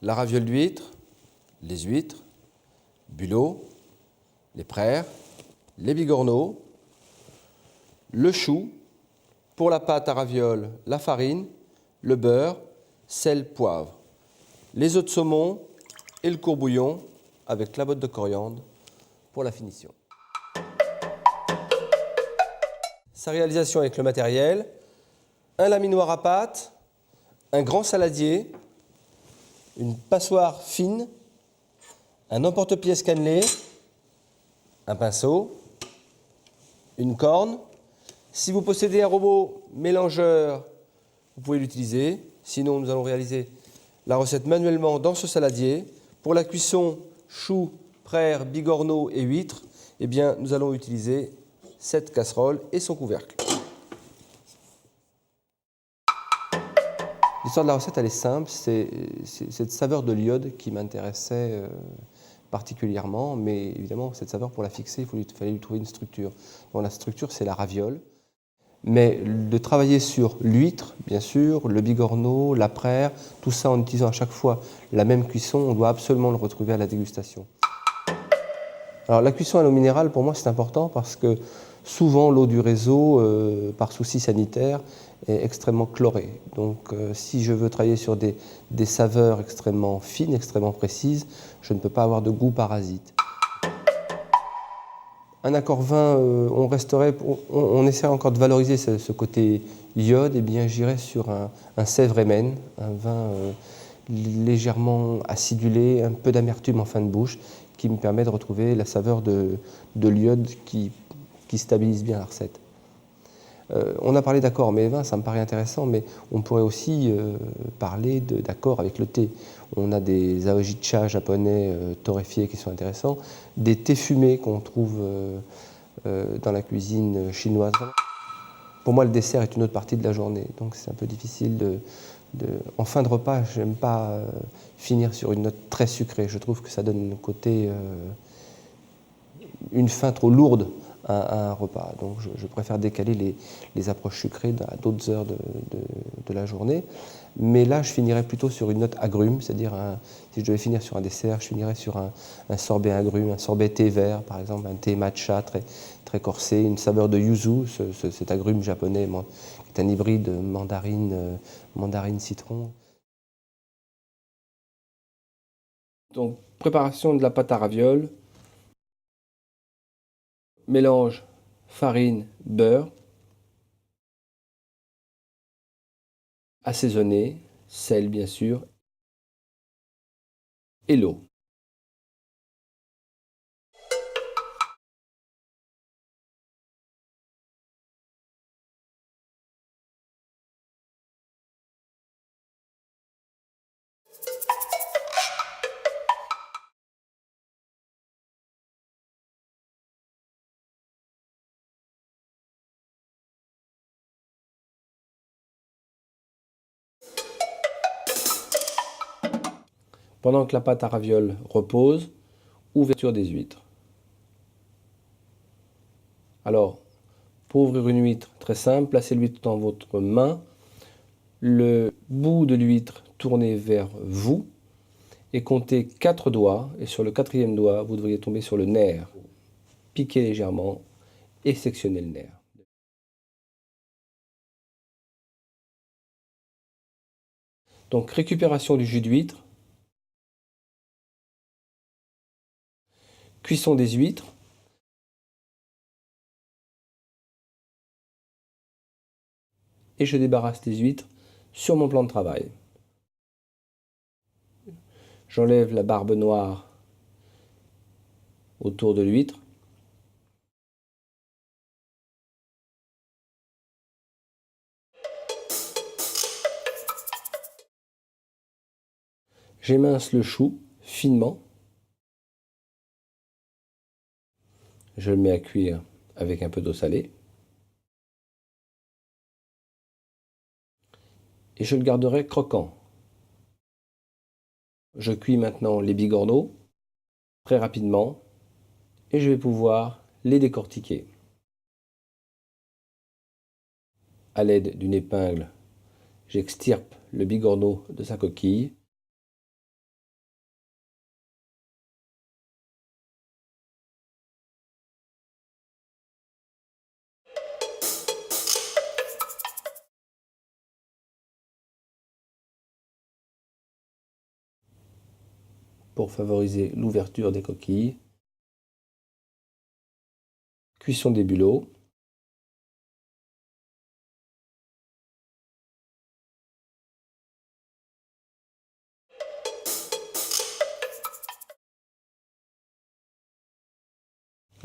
la raviole d'huîtres, les huîtres, bulots, les praires, les bigorneaux, le chou, pour la pâte à ravioles, la farine, le beurre, sel, poivre, les œufs de saumon et le courbouillon avec la botte de coriandre pour la finition. Sa réalisation avec le matériel: un laminoir à pâte, un grand saladier, une passoire fine, un emporte-pièce cannelé, un pinceau, une corne. Si vous possédez un robot mélangeur, vous pouvez l'utiliser. Sinon, nous allons réaliser la recette manuellement dans ce saladier. Pour la cuisson choux, praires, bigorneaux et huîtres, eh bien, nous allons utiliser cette casserole et son couvercle. L'histoire de la recette, elle est simple. C'est cette saveur de l'iode qui m'intéressait particulièrement. Mais évidemment, cette saveur, pour la fixer, il fallait lui trouver une structure. Bon, la structure, c'est la raviole. Mais de travailler sur l'huître, bien sûr, le bigorneau, la praire, tout ça en utilisant à chaque fois la même cuisson, on doit absolument le retrouver à la dégustation. Alors la cuisson à l'eau minérale, pour moi, c'est important parce que souvent l'eau du réseau, par souci sanitaire, est extrêmement chlorée. Donc si je veux travailler sur des saveurs extrêmement fines, extrêmement précises, je ne peux pas avoir de goût parasite. Un accord vin, on essaie encore de valoriser ce côté iode, et bien j'irai sur un Sèvres Émen, un vin légèrement acidulé, un peu d'amertume en fin de bouche, qui me permet de retrouver la saveur de l'iode qui stabilise bien la recette. On a parlé d'accords mais vins, ça me paraît intéressant, mais on pourrait aussi parler d'accords avec le thé. On a des aojicha japonais torréfiés qui sont intéressants, des thés fumés qu'on trouve dans la cuisine chinoise. Pour moi, le dessert est une autre partie de la journée, donc c'est un peu difficile en fin de repas, je n'aime pas finir sur une note très sucrée. Je trouve que ça donne un côté, une fin trop lourde à un repas. Donc je préfère décaler les approches sucrées à d'autres heures de la journée. Mais là, je finirais plutôt sur une note agrume, c'est-à-dire si je devais finir sur un dessert, je finirais sur un sorbet agrume, un sorbet thé vert, par exemple, un thé matcha très corsé, une saveur de yuzu, cet agrume japonais, qui est un hybride mandarine-citron. Donc, préparation de la pâte à ravioles. Mélange farine, beurre, assaisonné, sel bien sûr, et l'eau. Pendant que la pâte à ravioles repose, ouverture des huîtres. Alors, pour ouvrir une huître, très simple, placez l'huître dans votre main, le bout de l'huître tourné vers vous, et comptez 4 doigts, et sur le 4e doigt, vous devriez tomber sur le nerf. Piquez légèrement et sectionnez le nerf. Donc, récupération du jus d'huître, cuisson des huîtres, et je débarrasse les huîtres sur mon plan de travail. J'enlève la barbe noire autour de l'huître. J'émince le chou finement. Je le mets à cuire avec un peu d'eau salée. Et je le garderai croquant. Je cuis maintenant les bigorneaux très rapidement et je vais pouvoir les décortiquer. À l'aide d'une épingle, j'extirpe le bigorneau de sa coquille. pour favoriser l'ouverture des coquilles. Cuisson des bulots.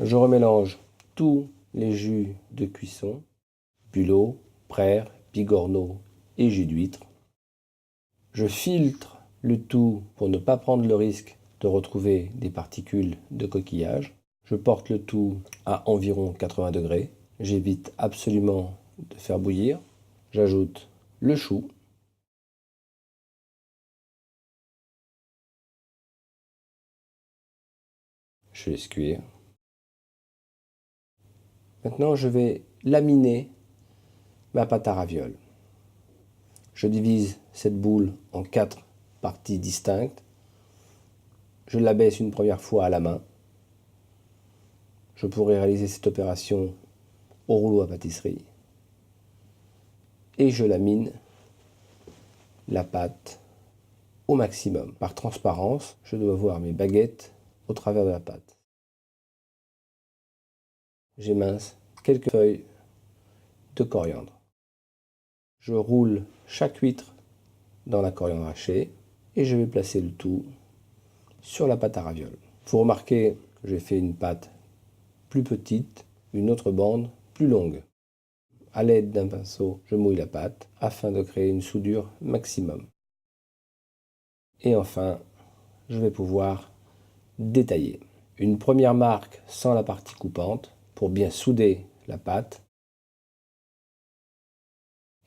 Je remélange tous les jus de cuisson, bulot, praire, bigorneau et jus d'huître. Je filtre le tout pour ne pas prendre le risque de retrouver des particules de coquillage. Je porte le tout à environ 80 degrés. J'évite absolument de faire bouillir. J'ajoute le chou. Je laisse cuire. Maintenant, je vais laminer ma pâte à ravioles. Je divise cette boule en 4 parties distinctes. Je l'abaisse une première fois à la main. Je pourrais réaliser cette opération au rouleau à pâtisserie. Et je lamine la pâte au maximum. Par transparence, je dois voir mes baguettes au travers de la pâte. J'émince quelques feuilles de coriandre. Je roule chaque huître dans la coriandre hachée et je vais placer le tout sur la pâte à ravioles. Vous remarquez, j'ai fait une pâte plus petite, une autre bande plus longue. À l'aide d'un pinceau, je mouille la pâte afin de créer une soudure maximum. Et enfin, je vais pouvoir détailler. Une première marque sans la partie coupante pour bien souder la pâte.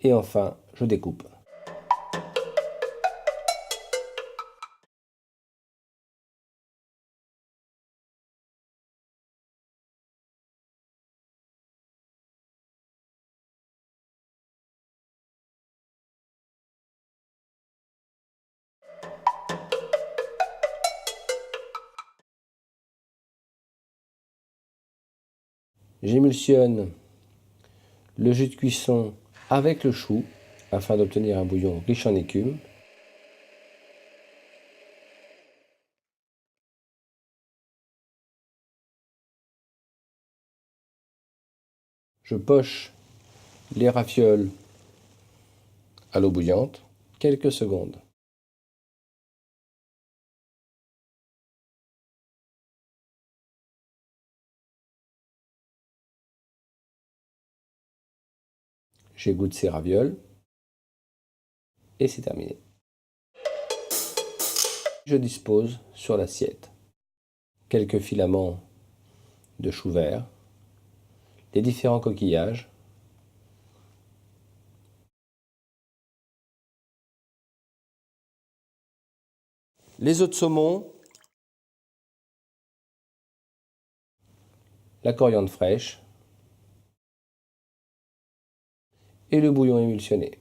Et enfin, je découpe. J'émulsionne le jus de cuisson avec le chou afin d'obtenir un bouillon riche en écume. Je poche les ravioles à l'eau bouillante quelques secondes. J'égoutte ces ravioles et c'est terminé. Je dispose sur l'assiette quelques filaments de chou vert, les différents coquillages, les œufs de saumon, la coriandre fraîche et le bouillon émulsionné.